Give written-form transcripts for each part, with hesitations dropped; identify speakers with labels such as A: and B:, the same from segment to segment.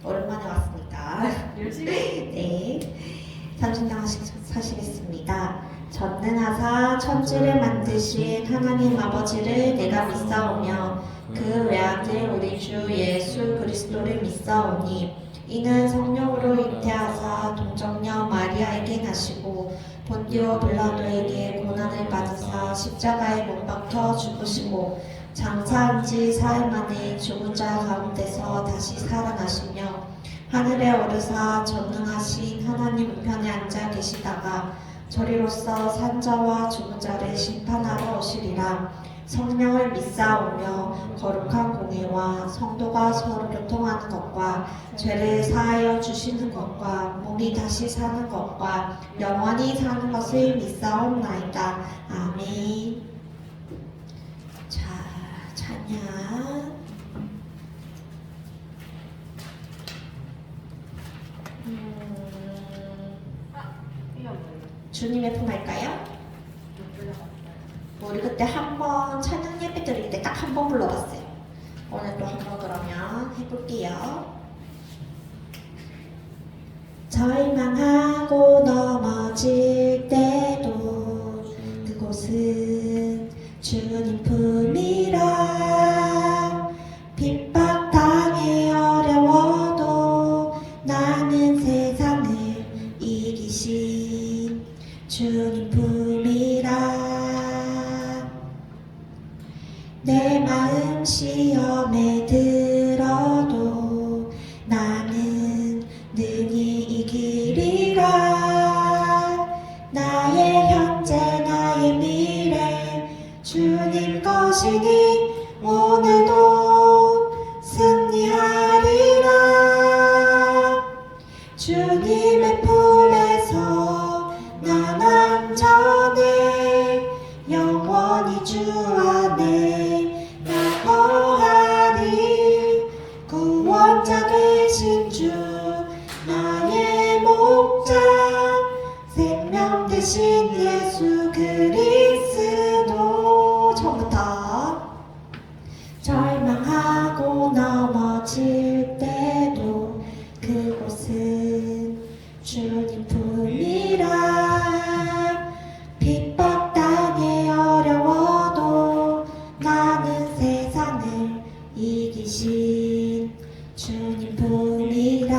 A: 오랜만에 왔으니까. 네. 잠시만 하시겠습니다. 전능하사 천지를 만드신 하나님 아버지를 내가 믿사오며 그 외아들 우리 주 예수 그리스도를 믿사오니 이는 성령으로 잉태하사 동정녀 마리아에게 나시고 본디오 빌라도에게 고난을 받으사 십자가에 못 박혀 죽으시고 장사한 지 사흘 만에 죽은 자 가운데서 다시 살아나시며 하늘에 오르사 전능하신 하나님 우편에 앉아 계시다가 저리로서 산자와 죽은 자를 심판하러 오시리라. 성령을 믿사오며 거룩한 공예와 성도가 서로 교통하는 것과 죄를 사하여 주시는 것과 몸이 다시 사는 것과 영원히 사는 것을 믿사옵나이다. 아멘. 자, 찬양. 주님의 품 할까요? 우리 그때 한번 찬양 예배 드릴 때 딱 한 번 불러봤어요. 오늘도 한번 그러면 해볼게요. 절망하고 넘어질 때도 그곳은 주님 품이라. 핍박당해 어려워도 나는 세상을 이기신 주님 품이라. 내 마음 시험에 들어도 나는 능히 이기리라. 나의 현재 나의 미래 주님 것이니 오늘도 승리하리라. 주님의 품에서 난 안전해. 영원히 주 안에 나 거하리. 구원자 되신 주 나의 목자 생명 되신 예수 그리스도. 처음부터. 절망하고 넘어질 때도 그곳은 주님 품이라. 핍박당해 어려워도 나는 세상을 이기신 주님 품이라.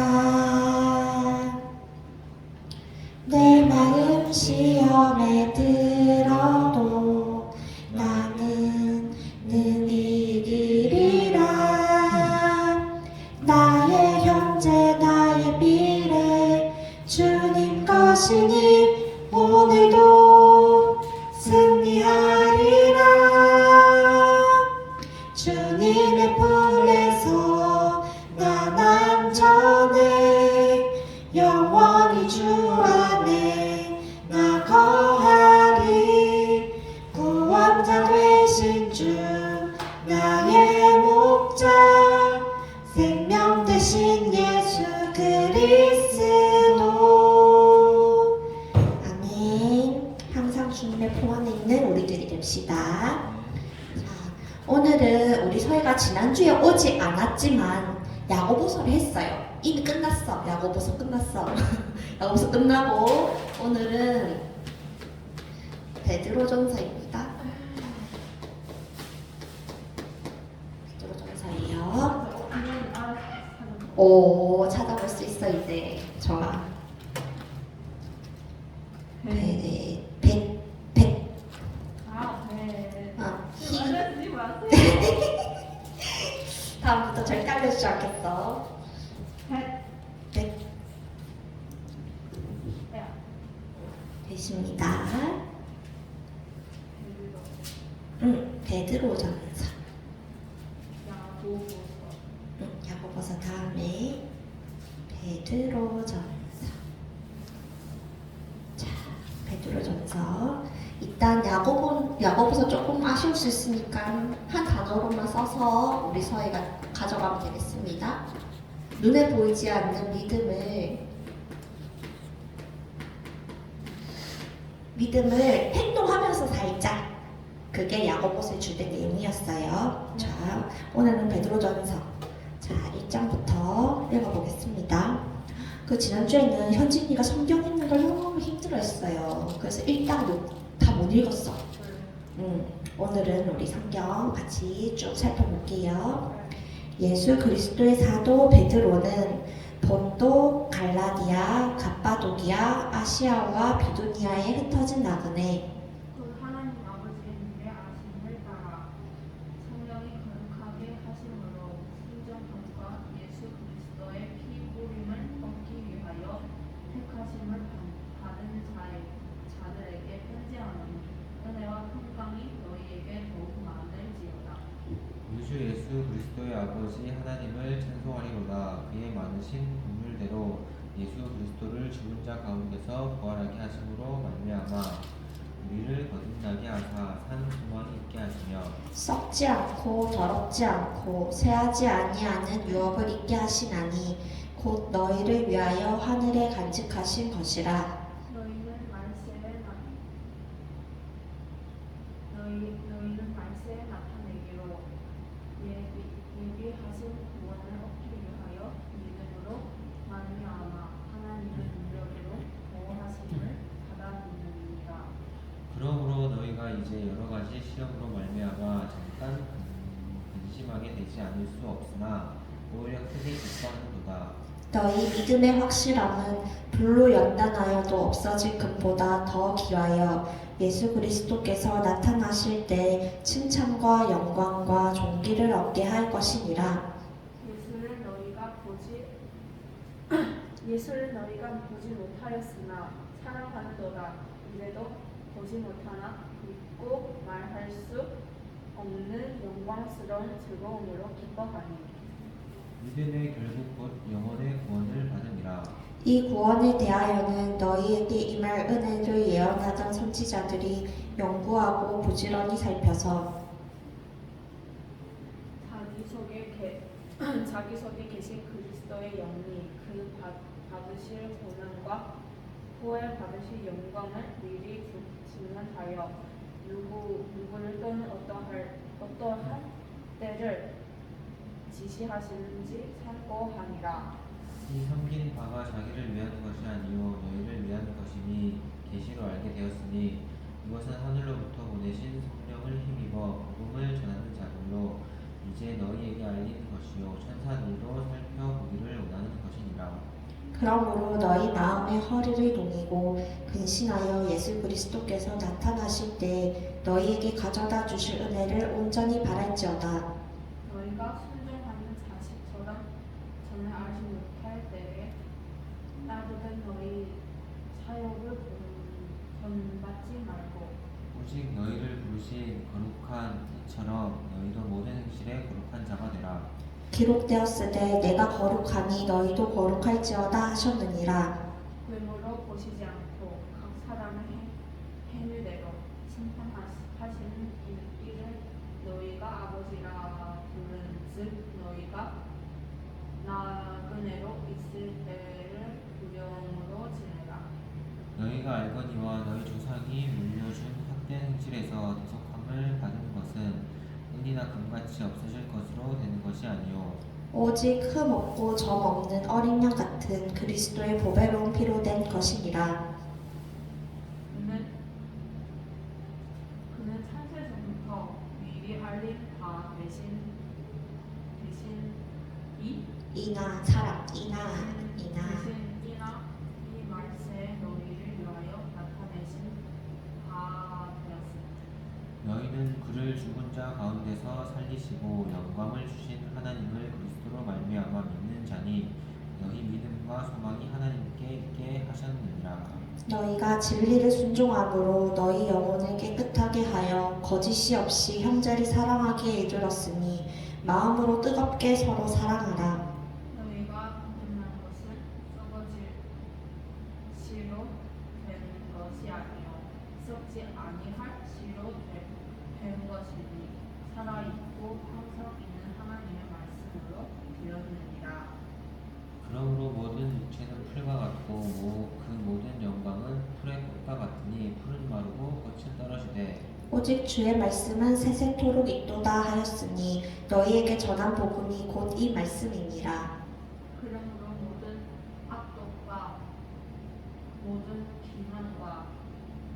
A: 내 마음 시험에 들어도 나는 능히 이기리라. 나의 현재 나의 미래 주님 것이니 오늘도 승리하리라. 주님의 품에서 난 안전해. 영원히 주 안에 나 거하리. 구원자 되신 주 나의 목자 생명 되신 예수 그리스도. 아멘. 항상 주님의 품 안에 있는 우리들이 됩시다. 자, 오늘은 우리 서희가 지난주에 오지 않았지만 야고보서를 했어요. 이미 끝났어. 야고보서 끝났어. 야고보서 끝나고 오늘은 베드로전서입니다. 베드로전서예요. 오, 찾아볼 수 있어 이제. 좋아. 네. 다음부터 절대 알려주지 않겠어. 되십니다. 베드로전서. 야고보서 다음에 베드로전서. 자, 베드로전서. 일단 야고보서 조금 아쉬울 수 있으니까 한 단어로만 써서 우리 서희가 가져가면 되겠습니다. 눈에 보이지 않는 믿음을 행동하면서 살자. 그게 야고보서의 주된 내용이었어요. 자, 오늘은 베드로전서. 자, 1장부터 읽어보겠습니다. 그 지난주에는 현진이가 성경 읽는 걸 너무 힘들어했어요. 그래서 일단 다 못 읽었어. 오늘은 우리 성경 같이 쭉 살펴볼게요. 예수 그리스도의 사도 베드로는 본도, 갈라디아, 갑바도기아, 아시아와 비두니아에 흩어진 나그네
B: 그 하나님 아버지의 아심을 따라 성령이 거룩하게 하심으로 순종함과 예수 그리스도의 피 뿌림을 얻기 위하여 택하심을 받은 자들에게 편지하노니 은혜와 평강이 너희에게 더욱 많을지어다.
C: 우주 예수 그리스도의 아버지 하나님을 찬송하리로다. 그의 많으신 긍휼대로 예수 그리스도를 죽은 자 가운데서 부활하게 하심으로 말미암아 우리를 거듭나게 하사 산 소망이 있게 하시며
A: 썩지 않고 더럽지 않고 쇠하지 아니하는 유업을 있게 하시나니 곧 너희를 위하여 하늘에 간직하신 것이라.
B: 너희는 말세에 나타내기로 예비하신 구원을 얻기 위하여 믿음으로 말미암아 하나님의 능력으로 보호하심을 받아들이니라.
C: 그러므로 너희가 이제 여러 가지 시험으로 말미암아 잠깐 근심하게 되지 않을 수 없으나 오히려 크게 기뻐하는도다.
A: 너희 믿음의 확실함은 불로 연단하여도 없어질 금보다 더 귀하여 예수 그리스도께서 나타나실 때 칭찬과 영광과 존귀를 얻게 할 것이니라.
B: 예수를 너희가 보지 못하였으나 사랑하는도다. 이래도 보지 못하나 믿고 말할 수 없는 영광스러운 즐거움으로 기뻐하니
C: 믿음의 결국 곧 영혼의 구원을 받음이라.
A: 이 구원에 대하여는 너희에게 임할 은혜를 예언하던 선지자들이 연구하고 부지런히 살펴서
B: 자기 속에 계신 그리스도의 영이 그 받으실 고난과 후에 받으실 영광을 미리 증언하여 누구를 또는 어떠한 때를 지시하시는지 참고하니라.
C: 이 섬긴 바가 자기를 위한 것이 아니요 너희를 위한 것이니 계시로 알게 되었으니 이것은 하늘로부터 보내신 성령을 힘입어 복음을 전하는 자들로 이제 너희에게 알리는 것이요 천사들도 살펴보기를 원하는 것이니라.
A: 그러므로 너희 마음의 허리를 동이고 근신하여 예수 그리스도께서 나타나실 때 너희에게 가져다 주실 은혜를 온전히 바랄지어다.
B: 너희가 순종하는 자식처럼 전에 알지 못할 때에 따르던 너희 사역을 본받지 말고
C: 오직 너희를 부르신 거룩한 이처럼 너희도 모든 행실에 거룩한 자가 되라.
A: 기록되었으되 내가 거룩하니 너희도 거룩할지어다 하셨느니라.
B: 외모로 보시지 않고 각 사람의 행위대로 심판하시는 이를 너희가 아버지라 부른즉 너희가 나그네로 있을 때를 부정으로 지내라.
C: 너희가 알거니와 너희 조상이 물려준 헛된 행실에서 대속함을 받은 것은 은이나 금같이 없어질 것으로 되는 것이 아니요
A: 오직 흠 없고 점 없는 어린 양 같은 그리스도의 보배로운 피로 된 것이니라.
B: 그는 창세 전부터 미리 알린 바 대신
A: 이나 사랑 이나
B: 이 말세에 너희를 위하여 나타내신 바 되었으니
C: 너희는 그를 죽은 자 가운데서 살리시고 영광을 주신 하나님을 그리스도로 말미암아 믿는 자니 너희 믿음과 소망이 하나님께 있게 하셨느니라.
A: 너희가 진리를 순종함으로 너희 영혼을 깨끗하게 하여 거짓이 없이 형제를 사랑하기에 이르렀으니 마음으로 뜨겁게 서로 사랑하라.
B: 너희가 거듭난 것은 썩어질 씨로 된 것이 아니요 썩지 아니할 씨로 된 것이니 살아있고 항상 있는 하나님의 말씀으로 되었느니라.
C: 그러므로 모든 육체는 풀과 같고 그 모든 영광은 풀의 꽃과 같으니 풀은 마르고 꽃은 떨어지되
A: 오직 주의 말씀은 세세토록 있도다 하였으니 너희에게 전한 복음이 곧 이 말씀이니라.
B: 그러므로 모든 기만과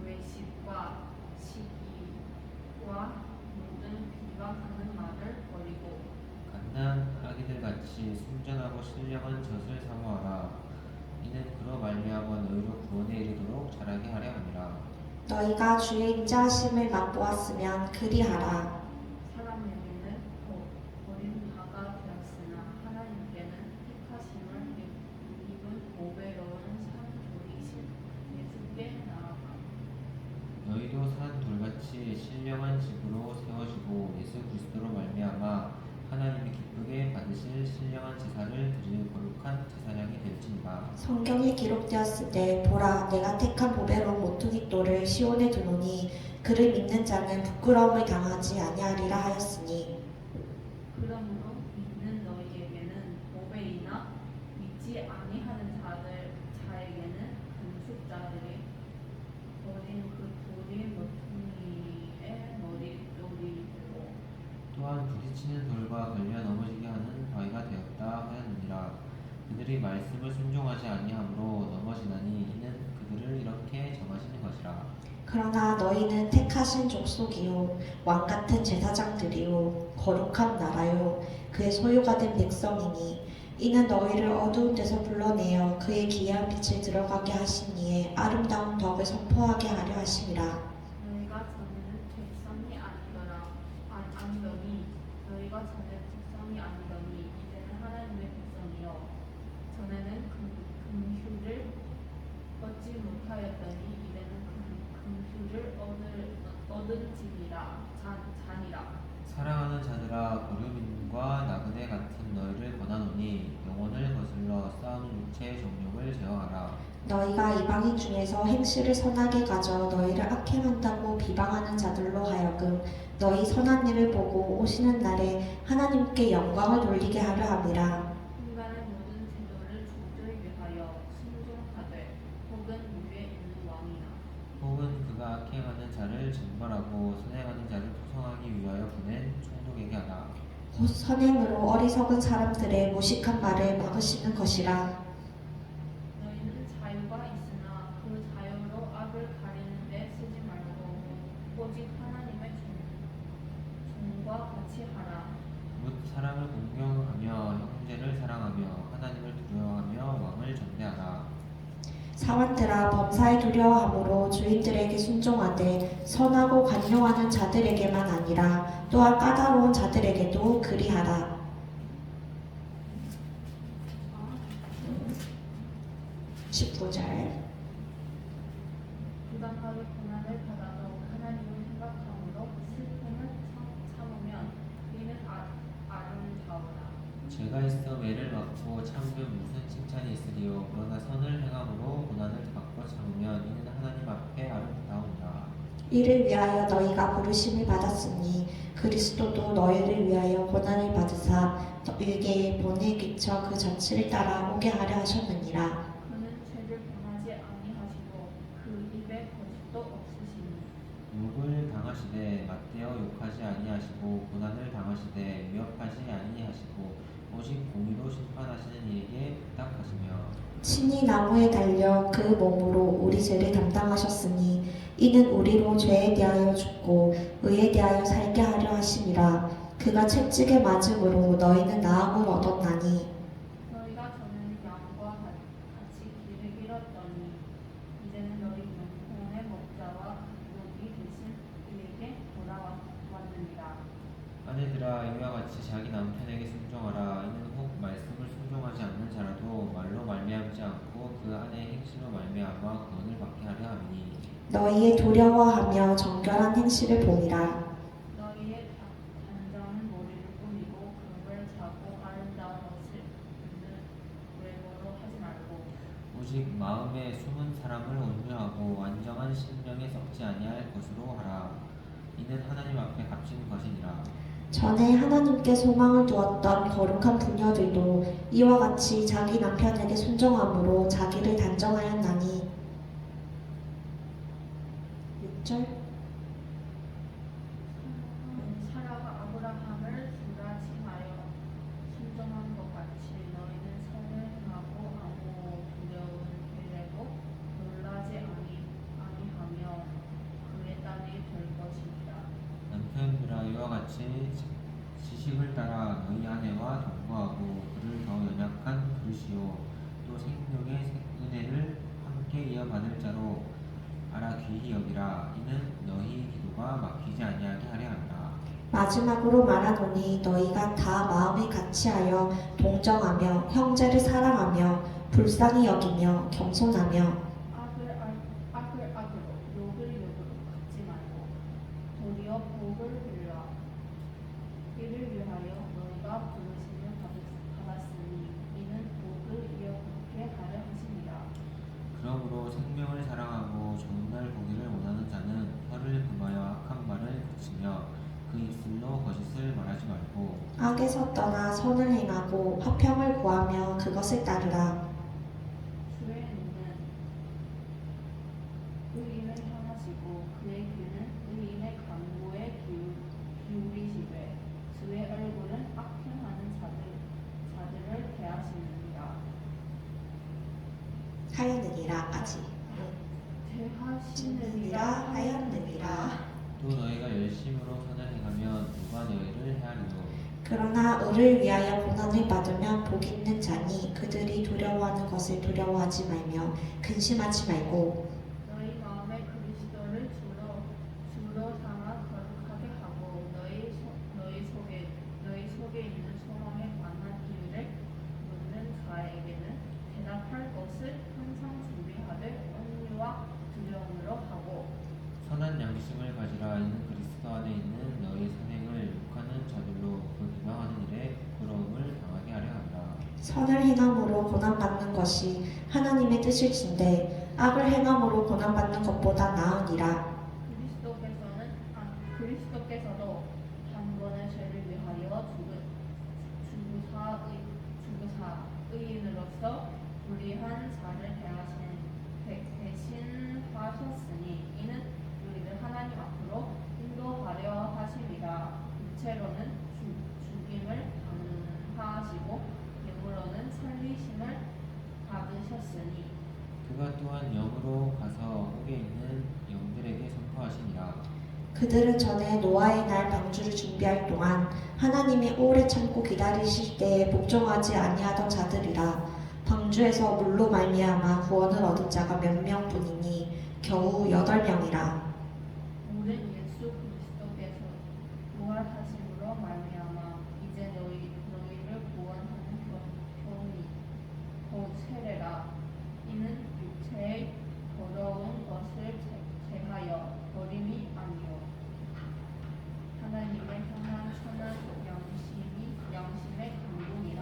B: 외식과 시기와 모든 비방하는 말을 버리고
C: 갓난 아기들 같이 순전하고 신령한 젖을 사모하라. 이는 그로 말미암아 너희로 구원에 이르도록 자라게 하려 함이라.
A: 너희가 주의 인자하심을 맛보았으면 그리하라.
B: 사람에게는 버린 바가 되었으나 하나님께는 택하심을 입은 보배로운 산돌이신 예수께 나아가
C: 너희도 산 돌같이 신령한 집으로 세워지고 예수 그리스도로 말미암아 하나님이 기쁘게 받으실 신령한 제사를 드릴 거룩한 제사장이 될지니라.
A: 성경에 기록되었으되 보라 내가 택한 보배로운 모퉁이 돌을 시온에 두노니 그를 믿는 자는 부끄러움을 당하지 아니하리라 하였으니
B: 그러므로 믿는 너희에게는 보배이나 믿지 아니하는 자에게는 금숙자들이 버린 그 돌이 모퉁이의 머릿돌이 되고
C: 또한 부딪히는 돌과 걸려 넘어지게 하는 바위가 되었다 하였느니라. 그들이 말씀을 순종하지 아니하므로 넘어지나니 이는 그들을 이렇게 정하시는 것이라.
A: 그러나 너희는 택하신 족속이요 왕같은 제사장들이요 거룩한 나라요 그의 소유가 된 백성이니 이는 너희를 어두운 데서 불러내어 그의 기이한 빛을 들어가게 하시니에 아름다운 덕을 선포하게 하려 하심이라.
B: 너희가 전에는 백성이 아니더니 너희가 전에 백성이 아니더니 이제는 하나님의 백성이요 전에는 금휴를 얻지 못하였더니 이제는 금휴를 얻은지니라 잔이라.
C: 사랑하는 자들아 고류민과 나그네 같은 너희를 권하노니 영혼을 거슬러 싸우는 육체의 정욕을 제어하라.
A: 너희가 이방인 중에서 행실을 선하게 가져 너희를 악행한다고 비방하는 자들로 하여금 너희 선한 일을 보고 오시는 날에 하나님께 영광을 돌리게 하려 함이라.
B: 인간의 모든 제도를 주를 위하여 순종하되 혹은 위에 있는 왕이나
C: 혹은 그가 악행하는 자를 징벌하고 선행하는 자를 토성하기 위하여 보낸 총독에게 하라.
A: 곧 선행으로 어리석은 사람들의 무식한 말을 막으시는 것이라.
B: 너희는 자유가 있으나 그 자유로 악을 가리는 데 쓰지 말고 오직 하나님의 종과 같이 하라.
C: 묻 사람을 공경하며 형제를 사랑하며 하나님을 두려워하며 왕을 전대하라.
A: 사원들아 범사에 두려워함으로 주인들에게 순종하되 선하고 간용하는 자들에게만 아니라 또한 까다로운 자들에게도 그리하라. 19절
B: 부당하게 고난을 받아도 하나님을 생각함으로 슬픔을 참으면 이는 아름다우라.
C: 죄가 있어 매를 맞고 참으면 무슨 칭찬이 있으리요. 그러나 선을 행함으로 고난을 받고 참으면 이는 하나님 앞에 아름다우니라.
A: 이를 위하여 너희가 부르심을 받았으니 그리스도도 너희를 위하여 고난을 받으사 너희에게 본에 끼쳐 그 잔치를 따라 오게 하려 하셨느니라.
B: 그는 죄를 범하지 아니하시고 그 입에 거짓도 없으시니
C: 욕을 당하시되 맞대어 욕하지 아니하시고 고난을 당하시되 위협하지 아니하시고 오직 공의로 심판하시는 이에게 부탁하시며
A: 친히 나무에 달려 그 몸으로 우리 죄를 담당하셨으니 이는 우리로 죄에 대하여 죽고 의에 대하여 살게 하려 하심이라. 그가 채찍에 맞음으로 너희는 나음을 얻었나니
B: 너희가 전에는 양과 같이 길을 잃었더니 이제는 너희 영혼의 목자와 목이 되신 이에게 돌아왔느니라.
C: 아내들아 이와 같이 자기 남편에게 순종하라. 이는 혹 말씀을 순종하지 않는 자라도 말로 말미암지 않고 그 아내의 행실로 말미암아 구원을 받게 하려 함이니
A: 너희의 두려워하며 정결한 행실을 보이라.
B: 너희의 단장은 머리를 꾸미고 금을 차고 아름다운 옷을 입는 외모로 하지 말고
C: 오직 마음에 숨은 사람을 온유하고 완전한 심령에 썩지 아니할 것으로 하라. 이는 하나님 앞에 값진 것이니라.
A: 전에 하나님께 소망을 두었던 거룩한 부녀들도 이와 같이 자기 남편에게 순종함으로 자기를 단정하였나니 6절
B: 사라가 아브라함을 불라칭하여 순종한 것 같이 너희는 선을 행하고 아무 두려움 일에도 놀라
C: 같이 지식을 따라 너희 아내와 동거하고 그를 더 연약한 그릇이요 또 생명의 은혜를 함께 이어받을 자로 알아 귀히 여기라. 이는 너희 기도가 막히지 아니하게 하려 함이라.
A: 마지막으로 말하노니 너희가 다 마음이 같이하여 동정하며 형제를 사랑하며 불쌍히 여기며 겸손하며
B: 악으로 욕을 갚지 말고 도리어 복을 빌라. 이를 위하여 너희가 부르심을 받았으니 이는 복을 이어받게 하려 하심이라.
C: 그러므로 생명을 사랑하고 좋은 날 보기를 원하는 자는 혀를 금하여 악한 말을 그치며 그 입술로 거짓을 말하지 말고
A: 악에서 떠나 선을 행하고 화평을 구하며 그것을 따르라.
B: 주의 눈은 의인을 향하시고 그의 귀는 의인의 간구에 기울이시되 주의 얼굴은 악행하는 자들을 대하시느니라.
A: 하였느니라까지.
B: 대하시느니라
A: 하였느니라.
C: 또 너희가 열심으로 선을 행하면 누가 너희를 헤아리요.
A: 그러나 의를 위하여 고난을 받으면 복 있는 자니 그들이 두려워하는 것을 두려워하지 말며 근심하지 말고
B: 너희 마음에 그리스도를 주로 삼아 거룩하게 하고 너희 속에 있는 소망에 관한 이유를 묻는 자에게는 대답할 것을 항상 준비하되 온유와 두려움으로 하고
C: 선한 양심을 가지라. 이는 그리스도 안에 있는 너희 선행을 욕하는 자들로 그 비방하는 일에 부끄러움을 당하게 하려 함이라.
A: 선을 행함으로 고난받는 것이 하나님의 뜻일진데 악을 행함으로 고난받는 것보다 나으니라.
B: 그리스도께서도 단번에 죄를 위하여 주구사 의인으로서 불의한 자를 대신하셨으니 이는 우리를 하나님 앞으로 인도하려 하심이라. 육체로는 죽임을 당하시고 영으로는 살리심을 받으셨으니
C: 그가 또한 영으로 가서 옥에 있는 영들에게 선포하시니라.
A: 그들은 전에 노아의 날 방주를 준비할 동안 하나님이 오래 참고 기다리실 때에 복종하지 아니하던 자들이라. 방주에서 물로 말미암아 구원을 얻은 자가 몇 명뿐이니 겨우 8명이라.
B: 오늘 예수 그리스도께서 부활하심으로 말미암아 이제 너희를 구원하는 교훈이 곧 세례라. 이는 육체의 더러운 것을 제하여 버림이 아니요 하나님의 향한 선한 양심의 감동이라.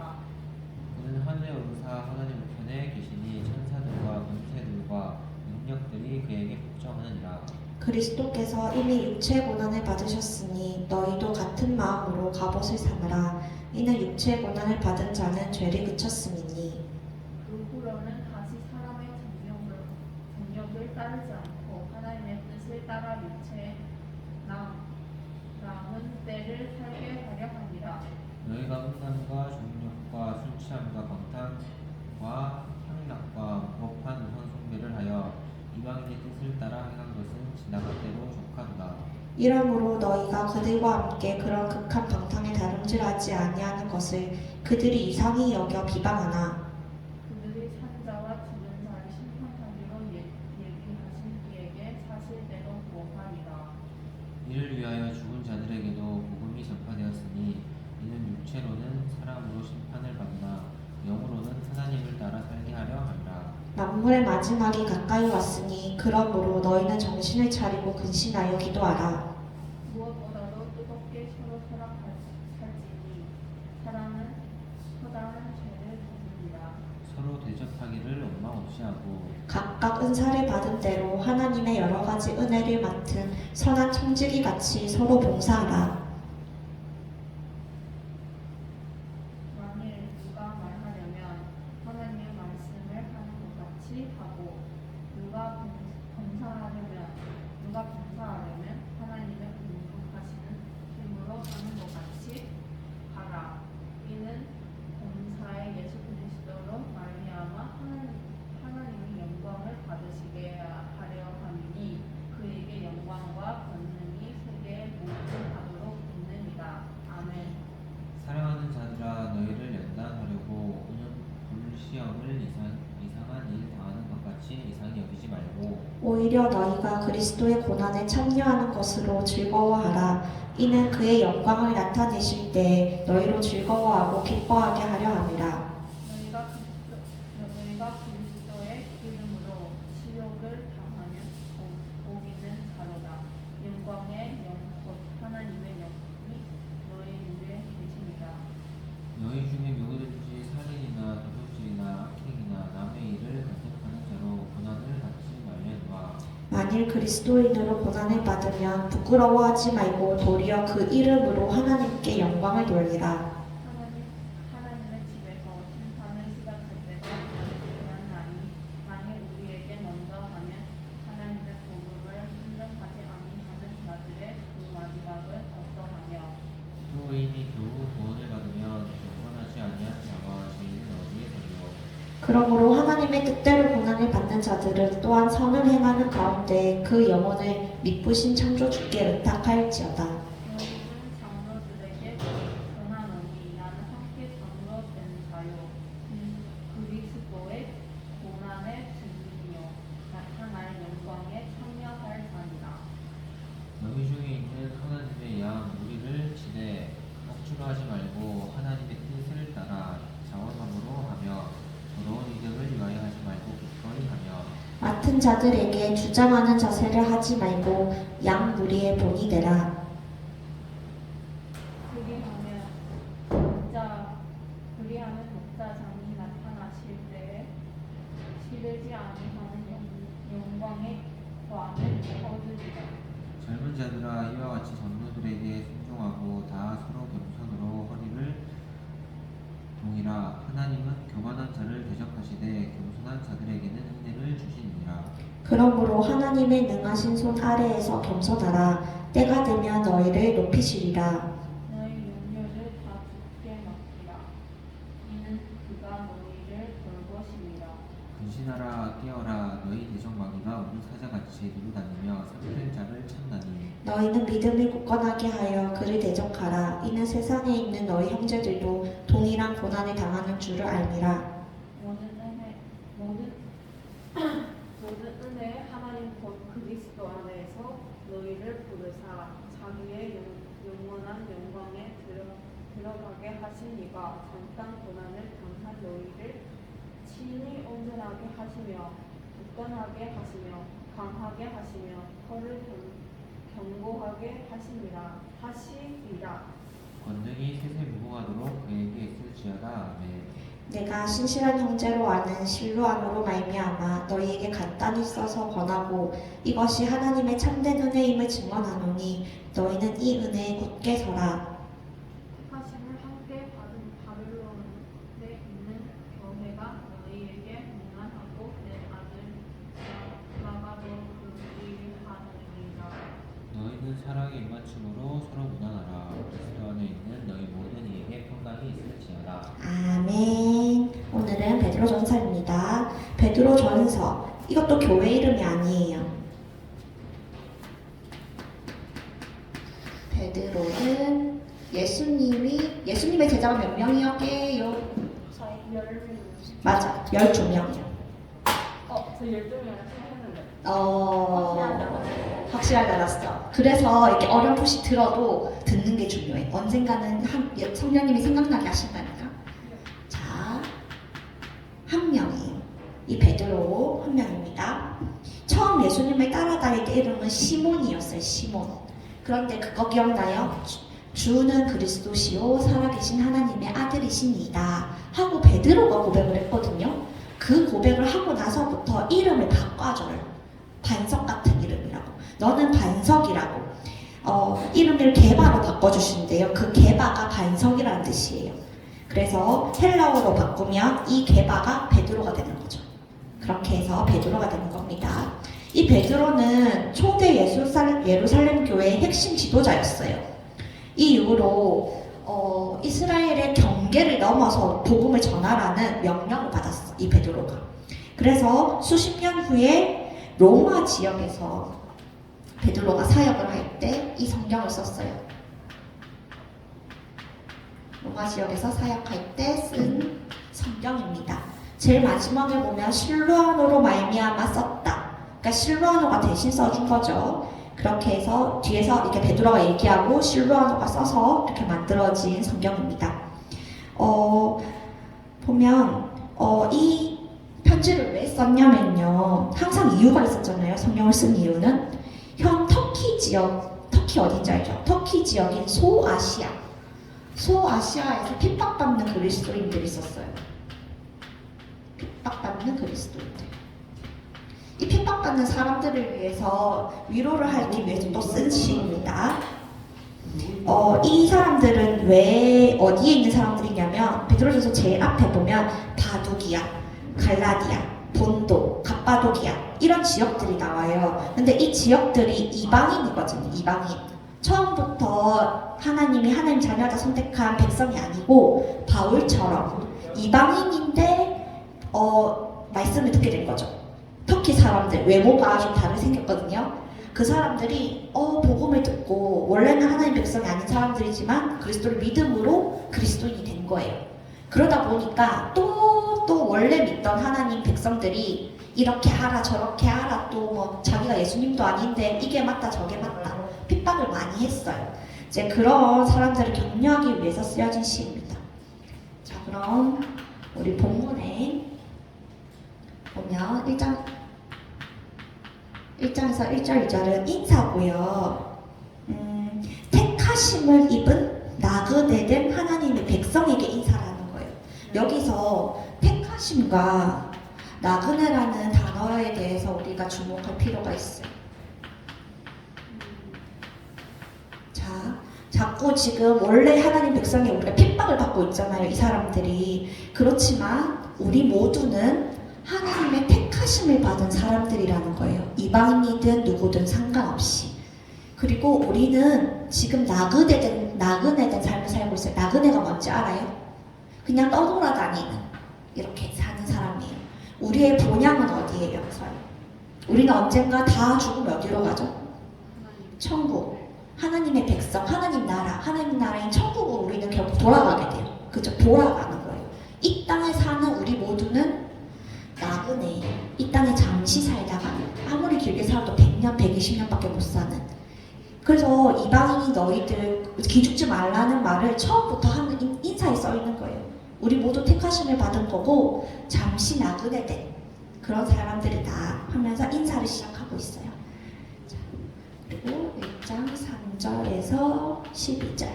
C: 그는 하늘에 오르사 하나님 우편에 계시니 천사들과 권세들과 능력들이 그에게 복종하느니라.
A: 그리스도께서 이미 육체의 고난을 받으셨으니 너희도 같은 마음으로 갑옷을 삼으라. 이는 육체의 고난을 받은 자는 죄를 그쳤음이니
B: 그 후로는 다시 사람의 정욕을 따르지 않고 하나님의 뜻을 따라 육체의 남은 때를 살게 하려 합니다.
C: 너희가 음란과 종욕과 술 취함과 방탕과 향락과 무법한 우상 숭배를 하여 이방인의 뜻을 따라 행한 것은 지나간 때로 족하도다.
A: 이러므로 너희가 그들과 함께 그런 극한 방탕에 다름질하지 아니하는 것을 그들이 이상히 여겨 비방하나
B: 그들이 산 자와 죽은 자를 심판하기로 얘기하신 이에게 사실대로 보하리라.
C: 이를 위하여 죽은 자들에게도 복음이 전파되었으니 이는 육체로는 사람으로 심판을 받나 영으로는 하나님을 따라 살게 하려 함이라.
A: 만물의 마지막이 가까이 왔으니 그러므로 너희는 정신을 차리고 근신하여 기도하라.
B: 무엇보다도 뜨겁게 서로 살지니 사람은 허다한 죄를 짓느니라.
C: 서로 대접하기를 원망 없이 하고
A: 각각 은사를 받은 대로 하나님의 여러 가지 은혜를 맡은 선한 청지기 같이 서로 봉사하라.
B: 만일 누가 말하려면 하나님의 말씀을 하는 것 같이 하고 누가 봉사하려면 하나님의 공급하시는 힘으로 하는 것 같이 하라. 이는 범사의 예수 그리스도로 말미암아 하나님의 영광을 받으시게 하려 함이니 그에게 영광과 권능이 세계 모든 하도록 있느니라.
C: 시험을 이상한 일 당하는 것 같이 이상히 여기지 말고
A: 오히려 너희가 그리스도의 고난에 참여하는 것으로 즐거워하라. 이는 그의 영광을 나타내실 때 너희로 즐거워하고 기뻐하게 하려 함이라.
B: 너희가 그리스도의 이름으로 시욕을 당하면 복이는 자로다. 영광의 영 곧 하나님의 영이 너희 위에 계십니다.
C: 너희 중에 누구든지 살인이나 도둑질이나 악행이나 남의 일을 간섭하는 자로 고난을 받지 말려니와
A: 만일 그리스도인으로 고난을 받으면 부끄러워하지 말고 도리어 그 이름으로 하나님께 영광을 돌리라.
B: 하나님의 집에서 심판을 시작할 때가 그런 날이 만일 우리에게 먼저 하면 하나님의 복음을 순종하지 아니하는 자들의 그 마지막은 어떠하며
C: 기도인이 겨우 구원을 받으면 경건하지 아니한 자와 죄인은 어디에 서리요
A: 그러므로 하나님의 뜻대로 고난을 받는 자들은 또한 선을 행하는 가운데 그 영혼을 미쁘신 창조주께 의탁할지어다.
B: 너희는 장로들에게 전하노니 나는 함께 장로된 자요 그리스도의 고난의 증인이요 나타날 영광에 참여할 자니라.
C: 너희 중에 있는 하나님의 양 우리를 지내 억지로 하지 말고 하나님의 뜻을 따라 자원함으로 하며 더러운 이득을 위하여 하지 말고 기꺼이 하며
A: 맡은 자들에게 주장하는 자세를 하지 말고 양 무리의 본이 되라.
B: 그리하면 목자장이 나타나실 때에 시들지 아니하는 영광의 광을 얻으리라.
C: 젊은 자들아 이와 같이 장로들에게 순종하고 다 서로 겸손으로 허리를 동이라. 하나님은 교만한 자를 대적하시되 겸손한 자들에게는 은혜를 주시니라.
A: 그러므로 하나님의 능하신 손 아래에서 겸손하라. 때가 되면 너희를 높이시리라.
B: 너희 염려를 다 주께 맡기라. 이는 그가 너희를 돌보심이라.
C: 근신하라 깨어라 너희 대적 마귀가 우리 사자같이 두루다니며 삼킬 자를 찾나니
A: 너희는 믿음을 굳건하게 하여 그를 대적하라. 이는 세상에 있는 너희 형제들도 동일한 고난을 당하는 줄을 알미라.
B: 모든 은혜 하나님 곧 그리스도 안에서 너희를 부르사 자기의 영원한 영광에 들어가게 하시니가 잠깐 고난을 당한 너희를 친히 온전하게 하시며 굳건하게 하시며 강하게 하시며 허를 견고하게 하시리라.
C: 권능이 셋에 무궁하도록 그에게 있을지어다. 아멘.
A: 내가 신실한 형제로 아는 실로암으로 말미암아 너희에게 간단히 써서 권하고 이것이 하나님의 참된 은혜임을 증언하노니 너희는 이 은혜에 굳게 서라.
B: 택하심을 함께 받은 바벨론에 있는 교회가 너희에게 문안하고 내 아들 나가도 그리하느니라.
C: 너희는 사랑의 입맞춤으로 서로 무난하라. 그리스도 안에 있는 너희 모든 이에게 평강이 있을지어다.
A: 아멘. 오늘은 베드로전서입니다. 베드로전서 이것도 교회 이름이 아니에요. 베드로는 예수님의 제자가 몇 명이었게요? 맞아, 12명이요.
B: 저 12명이랑 생각했는데.
A: 확실하게 알았어. 그래서 이렇게 어렴풋이 들어도 듣는 게 중요해. 언젠가는 성령님이 생각나게 하신다니까. 자, 한 명이에요. 이 베드로 한 명입니다. 처음 예수님을 따라다닐 때 이름은 시몬이었어요. 시몬. 그런데 그거 기억나요? 주는 그리스도시요 살아계신 하나님의 아들이십니다 하고 베드로가 고백을 했거든요. 그 고백을 하고 나서부터 이름을 바꿔줘요. 반석 같은 이름이라고. 너는 반석이라고. 이름을 게바로 바꿔주시는데요. 그 게바가 반석이라는 뜻이에요. 그래서 헬라어로 바꾸면 이 게바가 베드로가 되는 거죠. 그렇게 해서 베드로가 되는 겁니다. 이 베드로는 초대 예루살렘 교회의 핵심 지도자였어요. 이 이후로 이스라엘의 경계를 넘어서 복음을 전하라는 명령을 받았어. 이 베드로가. 그래서 수십 년 후에 로마 지역에서 베드로가 사역을 할 때 이 성경을 썼어요. 로마 지역에서 사역할 때 쓴 성경입니다. 제일 마지막에 보면 실루아노로 말미암아 썼다. 그러니까 실루아노가 대신 써준 거죠. 그렇게 해서 뒤에서 이렇게 베드로가 얘기하고 실루아노가 써서 이렇게 만들어진 성경입니다. 보면 이 편지를 왜 썼냐면요. 항상 이유가 있었잖아요. 성경을 쓴 이유는 현 터키 지역, 터키 어딘지 알죠? 터키 지역인 소아시아에서 핍박받는 그리스도인들이 있었어요. 핍박받는 그리스도인들. 이 핍박받는 사람들을 위해서 위로를 하기 위해서 또 쓴 시입니다. 이 사람들은 왜 어디에 있는 사람들이냐면 베드로전서 제일 앞에 보면 바두기아, 갈라디아, 본도, 갑바도기아 이런 지역들이 나와요. 근데 이 지역들이 이방인이거든요. 이방인. 처음부터 하나님 자녀가 선택한 백성이 아니고 바울처럼 이방인인데 말씀을 듣게 된 거죠. 터키 사람들 외모가 좀 다르게 생겼거든요. 그 사람들이 복음을 듣고 원래는 하나님 백성이 아닌 사람들이지만 그리스도를 믿음으로 그리스도인이 된 거예요. 그러다 보니까 또 원래 믿던 하나님 백성들이 이렇게 하라 저렇게 하라 또 뭐 자기가 예수님도 아닌데 이게 맞다 저게 맞다 핍박을 많이 했어요. 이제 그런 사람들을 격려하기 위해서 쓰여진 시입니다. 자, 그럼 우리 본문에 보면 1장에서 1절 2절은 인사고요. 택하심을 입은 나그네된 하나님의 백성에게 인사라는 거예요. 여기서 택하심과 나그네라는 단어에 대해서 우리가 주목할 필요가 있어요. 자, 자꾸 지금 원래 하나님 백성이 우리가 핍박을 받고 있잖아요. 이 사람들이. 그렇지만 우리 모두는 하나님의 택하심을 받은 사람들이라는 거예요. 이방인이든 누구든 상관없이. 그리고 우리는 지금 나그네된 삶을 살고 있어요. 나그네가 뭔지 알아요? 그냥 떠돌아다니는 이렇게 사는 사람이에요. 우리의 본향은 어디예요? 우리는 언젠가 다 죽으면 어디로 가죠? 천국. 하나님의 백성, 하나님 나라인 천국으로 우리는 결국 돌아가게 돼요. 그죠? 돌아가는 거예요. 이 땅에 사는 우리 모두는 나그네, 이 땅에 잠시 살다가 아무리 길게 살아도 100년, 120년밖에 못 사는. 그래서 이방인이 너희들 기죽지 말라는 말을 처음부터 하는 인사에 써 있는 거예요. 우리 모두 택하심을 받은 거고 잠시 나그네된 그런 사람들이다 하면서 인사를 시작하고 있어요. 자, 그리고 1장 3절에서 12절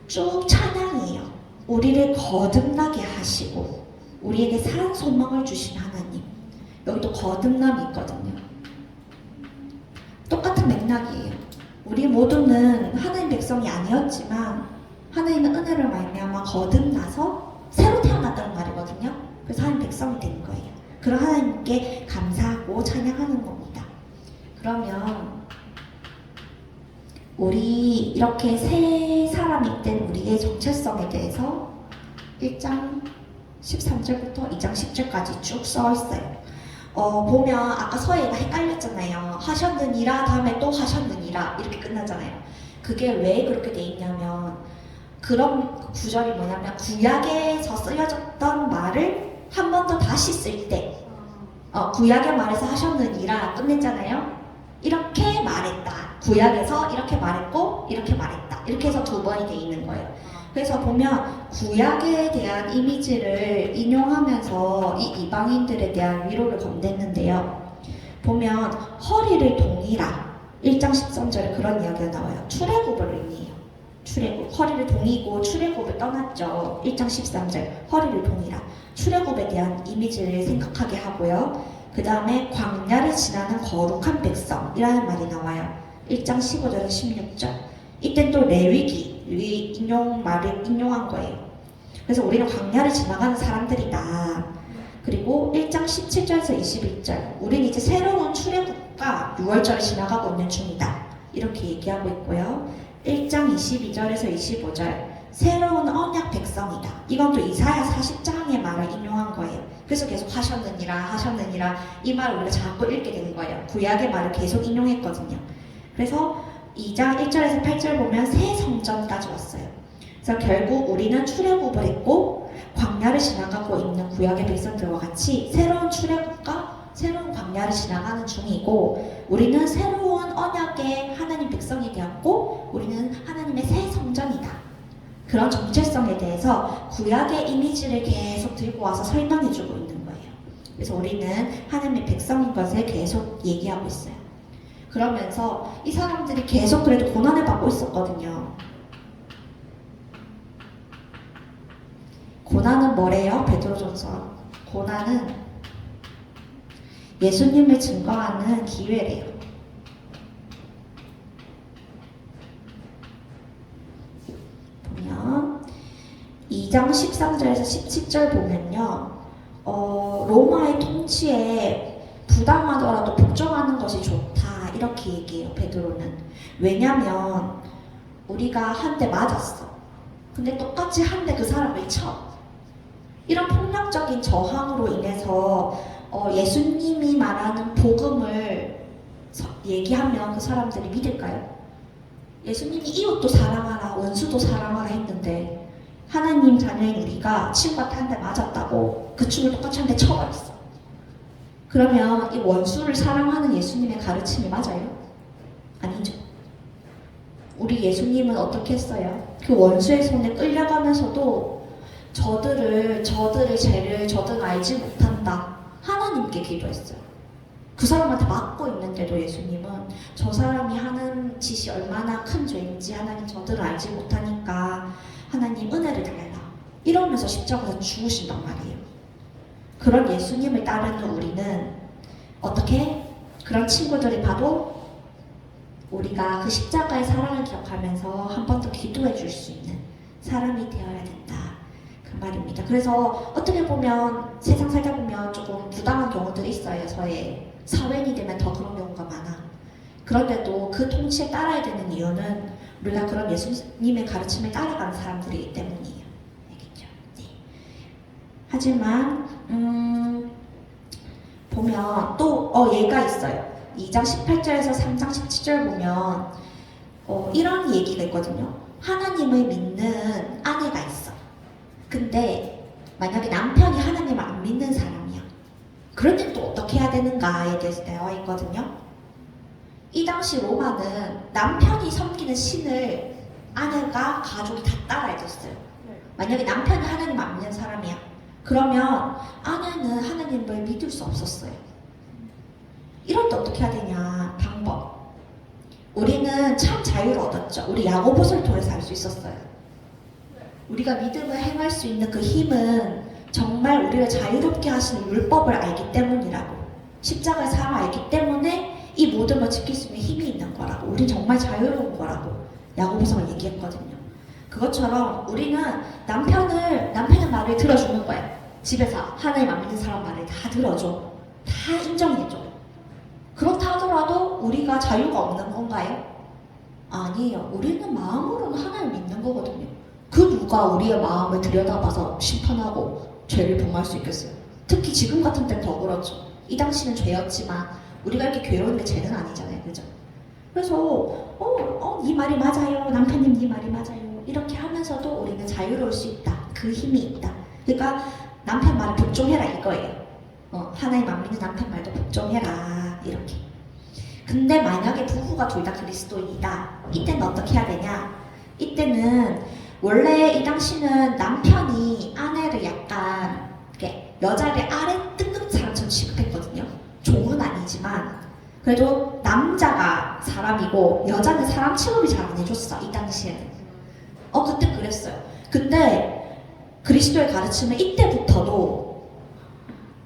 A: 쭉 찬양이에요. 우리를 거듭나게 하시고 우리에게 산 소망을 주신 하나님. 여기도 거듭남이 있거든요. 똑같은 맥락이에요. 우리 모두는 하나님 백성이 아니었지만 하나님의 은혜를 말미암아 거듭나서 새로 태어났다는 말이거든요. 그래서 하나님 백성이 된 거예요. 그런 하나님께 감사하고 찬양하는 겁니다. 그러면 우리 이렇게 새 사람이 된 우리의 정체성에 대해서 1장 13절부터 2장 10절까지 쭉 써있어요. 보면 아까 서예가 헷갈렸잖아요. 하셨느니라 다음에 또 하셨느니라 이렇게 끝나잖아요. 그게 왜 그렇게 돼 있냐면 그런 구절이 뭐냐면 구약에서 쓰여졌던 말을 한 번 더 다시 쓸 때 구약의 말에서 하셨느니라 끝냈잖아요. 이렇게 말했다. 구약에서 이렇게 말했고 이렇게 말했다. 이렇게 해서 두 번이 돼 있는 거예요. 그래서 보면 구약에 대한 이미지를 인용하면서 이 이방인들에 대한 위로를 건넸는데요. 보면 허리를 동이라 1장 13절에 그런 이야기가 나와요. 출애굽을 의미해요. 출애굽. 허리를 동이고 출애굽을 떠났죠. 1장 13절 허리를 동이라. 출애굽에 대한 이미지를 생각하게 하고요. 그 다음에 광야를 지나는 거룩한 백성이라는 말이 나와요. 1장 15절에서 16절. 이때 또 레위기 말을 인용한 거예요. 그래서 우리는 광야를 지나가는 사람들이다. 그리고 1장 17절에서 21절 우리는 이제 새로운 출애굽과 6월절을 지나가고 있는 중이다. 이렇게 얘기하고 있고요. 1장 22절에서 25절 새로운 언약 백성이다. 이건 또 이사야 40장의 말을 인용한 거예요. 그래서 계속 하셨느니라 이 말을 우리가 자꾸 읽게 되는 거예요. 구약의 말을 계속 인용했거든요. 그래서 2장 1절에서 8절 보면 새 성전까지 왔어요. 그래서 결국 우리는 출애굽을 했고 광야를 지나가고 있는 구약의 백성들과 같이 새로운 출애굽과 새로운 광야를 지나가는 중이고 우리는 새로운 언약의 하나님 백성이 되었고 우리는 하나님의 새 성전이다. 그런 정체성에 대해서 구약의 이미지를 계속 들고 와서 설명해주고 있는 거예요. 그래서 우리는 하나님의 백성인 것을 계속 얘기하고 있어요. 그러면서 이 사람들이 계속 그래도 고난을 받고 있었거든요. 고난은 뭐래요? 베드로전서. 고난은 예수님을 증거하는 기회래요. 보면 2장 13절에서 17절 보면요. 로마의 통치에 부당하더라도 복종하는 것이 좋다. 이렇게 얘기해요. 베드로는. 왜냐면 우리가 한 대 맞았어. 근데 똑같이 한 대 그 사람을 쳐. 이런 폭력적인 저항으로 인해서 예수님이 말하는 복음을 얘기하면 그 사람들이 믿을까요? 예수님이 이웃도 사랑하라, 원수도 사랑하라 했는데 하나님 자녀인 우리가 친구한테 한 대 맞았다고 그 친구를 똑같이 한 대 쳐버렸어. 그러면 이 원수를 사랑하는 예수님의 가르침이 맞아요? 아니죠. 우리 예수님은 어떻게 했어요? 그 원수의 손에 끌려가면서도 저들의 죄를 저들은 알지 못한다. 하나님께 기도했어요. 그 사람한테 맞고 있는데도 예수님은 저 사람이 하는 짓이 얼마나 큰 죄인지 하나님 저들은 알지 못하니까 하나님 은혜를 달라. 이러면서 십자가에서 죽으신단 말이에요. 그런 예수님을 따르는 우리는 어떻게? 그런 친구들이 봐도 우리가 그 십자가의 사랑을 기억하면서 한 번 더 기도해 줄 수 있는 사람이 되어야 된다. 그 말입니다. 그래서 어떻게 보면 세상 살다 보면 조금 부당한 경우들이 있어요. 사회인이 되면 더 그런 경우가 많아. 그런데도 그 통치에 따라야 되는 이유는 우리가 그런 예수님의 가르침을 따라가는 사람들이기 때문이에요. 알겠죠? 네. 하지만 보면 또 얘가 있어요. 2장 18절에서 3장 17절 보면 이런 얘기가 있거든요. 하나님을 믿는 아내가 있어. 근데 만약에 남편이 하나님을 안 믿는 사람이야. 그럴 땐 또 어떻게 해야 되는가에 대해서 나와 있거든요. 이 당시 로마는 남편이 섬기는 신을 아내가 가족이 다 따라야 됐어요. 만약에 남편이 하나님 안 믿는 사람이야. 그러면 아내는 하나님을 믿을 수 없었어요. 이럴 때 어떻게 해야 되냐? 방법. 우리는 참 자유를 얻었죠. 우리 야고보서를 통해서 알 수 있었어요. 우리가 믿음을 행할 수 있는 그 힘은 정말 우리를 자유롭게 하시는 율법을 알기 때문이라고. 십자가의 사랑을 알기 때문에 이 모든 걸 지킬 수 있는 힘이 있는 거라고. 우린 정말 자유로운 거라고 야고보서가 얘기했거든요. 그것처럼 우리는 남편의 말을 들어주는 거예요. 집에서 하나님 안 믿는 사람 말을 다 들어줘. 다 인정해줘. 그렇다 하더라도 우리가 자유가 없는 건가요? 아니에요. 우리는 마음으로는 하나님을 믿는 거거든요. 그 누가 우리의 마음을 들여다봐서 심판하고 죄를 범할 수 있겠어요? 특히 지금 같은 때는 더 그렇죠. 이 당시는 죄였지만 우리가 이렇게 괴로운 게 죄는 아니잖아요. 그죠? 그래서 네 말이 맞아요. 남편님 네 말이 맞아요. 이렇게 하면서도 우리는 자유로울 수 있다. 그 힘이 있다. 그러니까 남편 말을 복종해라 이거예요. 하나님 안 믿는 남편 말도 복종해라 이렇게. 근데 만약에 부부가 둘 다 그리스도인이다. 이때는 어떻게 해야 되냐? 이때는 원래 이 당시는 남편이 아내를 약간 이렇게 여자를 아래 등급 사람처럼 취급했거든요. 종은 아니지만 그래도 남자가 사람이고 여자는 사람 취급이 잘 안 해줬어. 이 당시에는. 그때 그랬어요. 근데 그리스도의 가르침은 이때부터도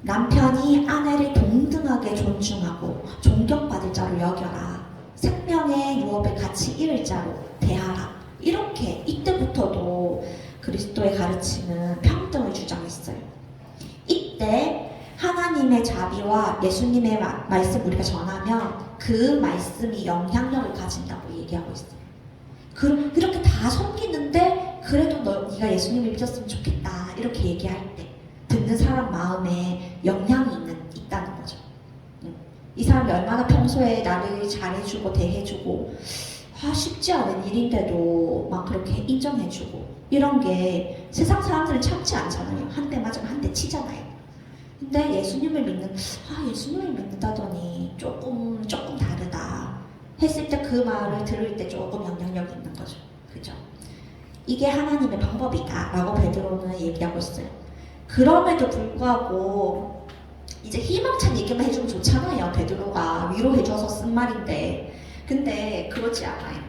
A: 남편이 아내를 동등하게 존중하고 존경받을 자로 여겨라. 생명의 유업을 같이 잃을 자로 대하라. 이렇게 이때부터도 그리스도의 가르침은 평등을 주장했어요. 이때 하나님의 자비와 예수님의 말씀 우리가 전하면 그 말씀이 영향력을 가진다고 얘기하고 있어요. 그렇게 다 섬기는데 그래도 네가 예수님을 믿었으면 좋겠다 이렇게 얘기할 때 듣는 사람 마음에 영향이 있다는 거죠. 이 사람이 얼마나 평소에 나를 잘해주고 대해주고 쉽지 않은 일인데도 막 그렇게 인정해주고 이런 게 세상 사람들은 참지 않잖아요. 한 대 맞으면 한 대 치잖아요. 근데 예수님을 예수님을 믿는다더니 조금 다르다 했을 때 그 말을 들을 때 조금 영향력이 있는 거죠. 그죠? 이게 하나님의 방법이다 라고 베드로는 얘기하고 있어요. 그럼에도 불구하고 이제 희망찬 얘기만 해주면 좋잖아요. 베드로가 위로해줘서 쓴 말인데 근데 그렇지 않아요.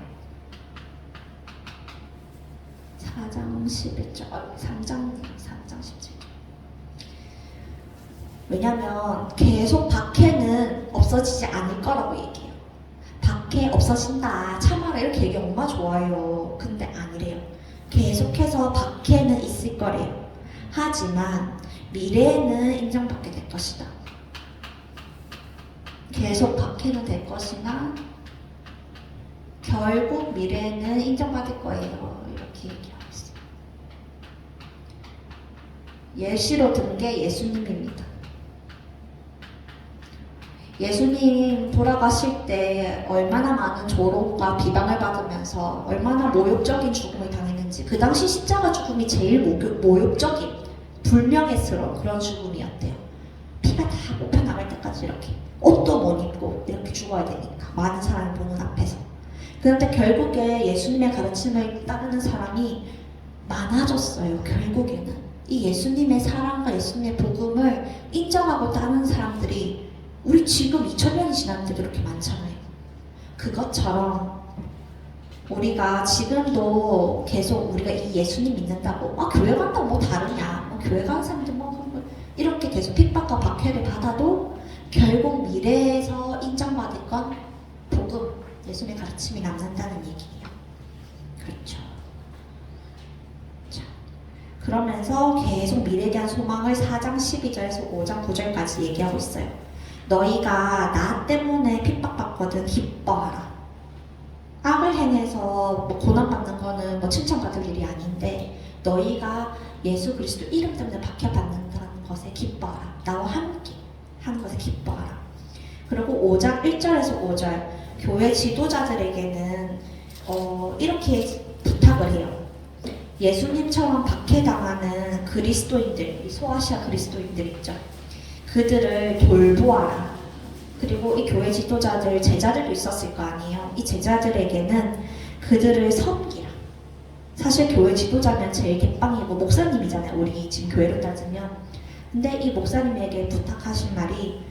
A: 4장 11절 3장 17절 왜냐면 계속 박해는 없어지지 않을 거라고 얘기해요. 박해 없어진다 참아라 이렇게 얘기하면 얼마나 좋아요. 근데 아니래요. 계속해서 박해는 있을 거래요. 하지만 미래에는 인정받게 될 것이다. 계속 박해는 될 것이나 결국 미래에는 인정받을 거예요. 이렇게 얘기하고 있어요. 예시로 든 게 예수님입니다. 예수님 돌아가실 때 얼마나 많은 조롱과 비방을 받으면서 얼마나 모욕적인 죽음을 당했는지 그 당시 십자가 죽음이 제일 모욕적인 불명예스러운 그런 죽음이었대요. 피가 다 뽑혀나갈 때까지 이렇게 옷도 못 입고 이렇게 죽어야 되니까 많은 사람을 보는 앞에서. 그런데 결국에 예수님의 가르침을 따르는 사람이 많아졌어요. 결국에는 이 예수님의 사랑과 예수님의 복음을 인정하고 따르는 사람들이 우리 지금 2000년이 지났는데도 이렇게 많잖아요. 그것처럼 우리가 지금도 계속 우리가 이 예수님 믿는다고 교회 간다고 뭐 다르냐 교회 가는 사람들 이렇게 계속 핍박과 박해를 받아도 결국 미래에서 인정받을 건 복음 예수님의 가르침이 남는다는 얘기예요. 그렇죠. 자, 그러면서 계속 미래에 대한 소망을 4장 12절에서 5장 9절까지 얘기하고 있어요. 너희가 나 때문에 핍박받거든 기뻐하라. 악을 행해서 뭐 고난받는 거는 뭐 칭찬받을 일이 아닌데 너희가 예수 그리스도 이름 때문에 박해받는다는 것에 기뻐하라. 나와 함께 한 것에 기뻐하라. 그리고 5장 1절에서 5절 교회 지도자들에게는 이렇게 부탁을 해요. 예수님처럼 박해당하는 그리스도인들, 소아시아 그리스도인들 있죠. 그들을 돌보아라. 그리고 이 교회 지도자들, 제자들도 있었을 거 아니에요. 이 제자들에게는 그들을 섬기라. 사실 교회 지도자면 제일 대빵이고 목사님이잖아요. 우리 지금 교회로 따지면. 근데 이 목사님에게 부탁하신 말이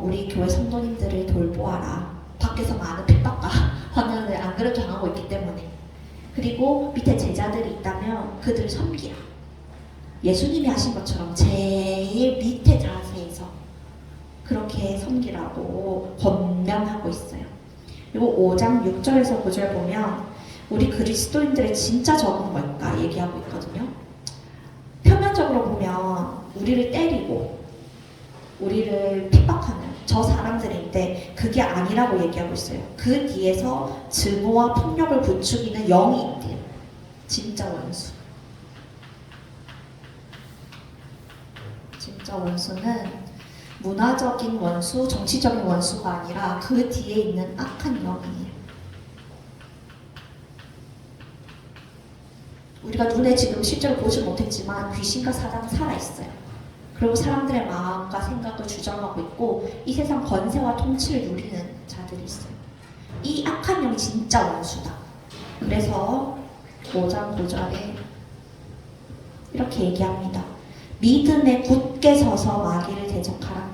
A: 우리 교회 성도님들을 돌보아라. 밖에서 많은 핍박과 화면을 안 그래도 당하고 있기 때문에. 그리고 밑에 제자들이 있다면 그들을 섬기라. 예수님이 하신 것처럼 제일 밑에 자세에서 그렇게 섬기라고 권면하고 있어요. 그리고 5장 6절에서 9절 보면 우리 그리스도인들의 진짜 적은 뭘까 얘기하고 있거든요. 표면적으로 보면 우리를 때리고 우리를 핍박하는 저 사람들인데 그게 아니라고 얘기하고 있어요. 그 뒤에서 증오와 폭력을 부추기는 영이 있대요. 진짜 원수. 진짜 원수는 문화적인 원수, 정치적인 원수가 아니라 그 뒤에 있는 악한 영이에요. 우리가 눈에 지금 실제로 보지 못했지만 귀신과 사단은 살아있어요. 그리고 사람들의 마음과 생각을 주장하고 있고 이 세상 권세와 통치를 누리는 자들이 있어요. 이 악한 영이 진짜 원수다. 그래서 5장 9절에 이렇게 얘기합니다. 믿음에 굳게 서서 마귀를 대적하라.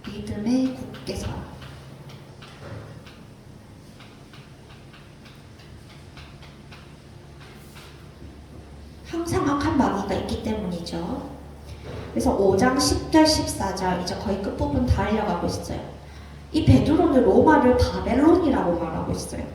A: 믿음에 굳게 서라. 항상 악한 마귀가 있기 때문이죠. 그래서 5장 10절 14절 이제 거의 끝부분 다 읽어가고 있어요. 이 베드로는 로마를 바벨론이라고 말하고 있어요.